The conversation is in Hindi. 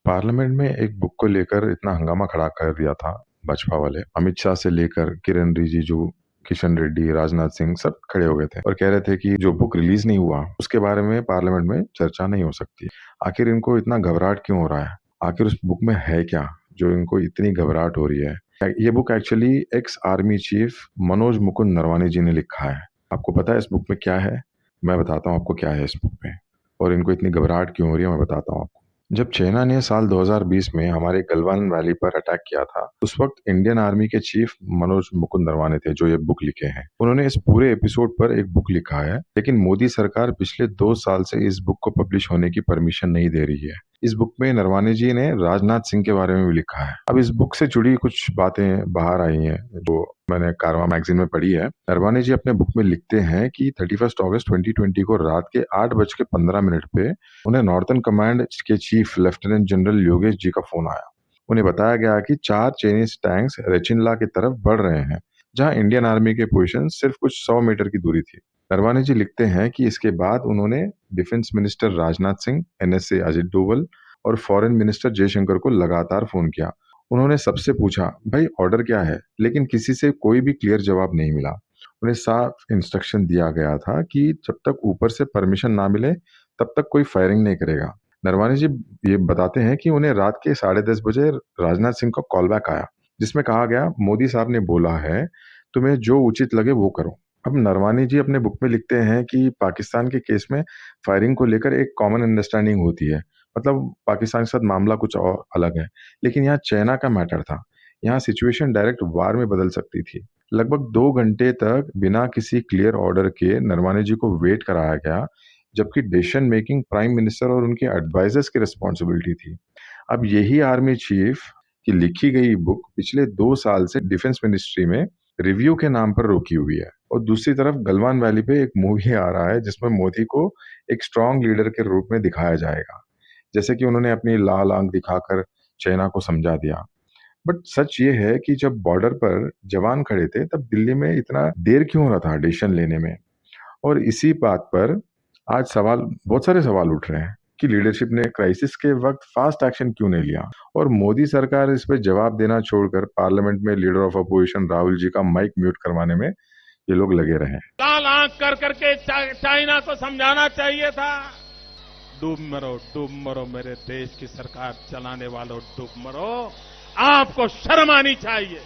पार्लियामेंट में एक बुक को लेकर इतना हंगामा खड़ा कर दिया था भाजपा वाले। अमित शाह से लेकर किरण रिजिजू, किशन रेड्डी, राजनाथ सिंह सब खड़े हो गए थे और कह रहे थे कि जो बुक रिलीज नहीं हुआ उसके बारे में पार्लियामेंट में चर्चा नहीं हो सकती। आखिर इनको इतना घबराहट क्यों हो रहा है? आखिर उस बुक में है क्या जो इनको इतनी घबराहट हो रही है? ये book actually ex army chief Manoj Mukund Naravane ji ने लिखा है। आपको पता है इस बुक में क्या है? मैं बताता हूँ आपको क्या है इस बुक में और इनको इतनी घबराहट क्यों हो रही है, मैं बताता हूँ आपको। जब चाइना ने साल 2020 में हमारे गलवान वैली पर अटैक किया था, उस वक्त इंडियन आर्मी के चीफ मनोज मुकुंद नरवाने थे जो ये बुक लिखे हैं। उन्होंने इस पूरे एपिसोड पर एक बुक लिखा है, लेकिन मोदी सरकार पिछले 2 साल से इस बुक को पब्लिश होने की परमिशन नहीं दे रही है। इस बुक में नरवाने जी ने राजनाथ सिंह के बारे में भी लिखा है। अब इस बुक से जुड़ी कुछ बातें बाहर आई हैं जो मैंने कारवां मैगजीन में पढ़ी है। नरवाने जी अपने बुक में लिखते हैं कि 31 अगस्त 2020 को रात के 8:15 पे उन्हें नॉर्थर्न कमांड के chief lieutenant general Yogesh ji का फोन आया। उन्हें बताया गया कि 4 चाइनीज टैंक्स रेचिनला की तरफ बढ़ रहे हैं, जहां इंडियन आर्मी के पोजीशन सिर्फ कुछ 100 मीटर की दूरी थी। नरवाने जी लिखते हैं कि इसके बाद उन्होंने defence minister Rajnath Singh, NSA Ajit Doval और फॉरेन मिनिस्टर जयशंकर को लगातार फोन किया। उन्होंने सबसे पूछा, भाई ऑर्डर क्या है? लेकिन किसी से कोई भी क्लियर जवाब नहीं मिला। उन्हें साफ इंस्ट्रक्शन दिया गया था कि जब तक ऊपर से परमिशन ना मिले तब तक कोई फायरिंग नहीं करेगा। नरवाने जी ये बताते हैं कि उन्हें रात के 10:30 बजे राजनाथ सिंह का कॉल बैक आया, जिसमें कहा गया, मोदी साहब ने बोला है तुम्हें जो उचित लगे वो करो। अब नरवानी जी अपने बुक में लिखते हैं कि पाकिस्तान के केस में फायरिंग को लेकर एक कॉमन अंडरस्टैंडिंग होती है, मतलब पाकिस्तान के साथ मामला कुछ और अलग है। लेकिन यहाँ चाइना का मैटर था, यहाँ सिचुएशन डायरेक्ट वार में बदल सकती थी। लगभग 2 घंटे तक बिना किसी क्लियर ऑर्डर के नरवाने जी को वेट कराया गया, जबकि डिसीजन मेकिंग प्राइम मिनिस्टर और उनके एडवाइजर्स की रिस्पॉन्सिबिलिटी थी। अब यही आर्मी चीफ की लिखी गई बुक पिछले 2 साल से डिफेंस मिनिस्ट्री में रिव्यू के नाम पर रोकी हुई है। और दूसरी तरफ गलवान वैली पे एक मूवी आ रहा है जिसमें मोदी को एक स्ट्रांग लीडर के रूप में दिखाया जाएगा, जैसे कि उन्होंने अपनी लाल आंख दिखाकर चाइना को समझा दिया। बट सच ये है कि जब बॉर्डर पर जवान खड़े थे तब दिल्ली में इतना देर क्यों हो रहा था डिसीजन लेने में? और इसी बात पर आज बहुत सारे सवाल उठ रहे हैं कि लीडरशिप ने क्राइसिस के वक्त फास्ट एक्शन क्यों नहीं लिया, और मोदी सरकार इस पे जवाब देना छोड़कर पार्लियामेंट में leader of opposition Rahul ji का माइक म्यूट करवाने में ये लोग लगे रहे। लाल आंख कर करके चाइना को समझाना चाहिए था। डूब मरो मेरे देश की सरकार चलाने वालों, डूब मरो। आपको शर्म आनी चाहिए।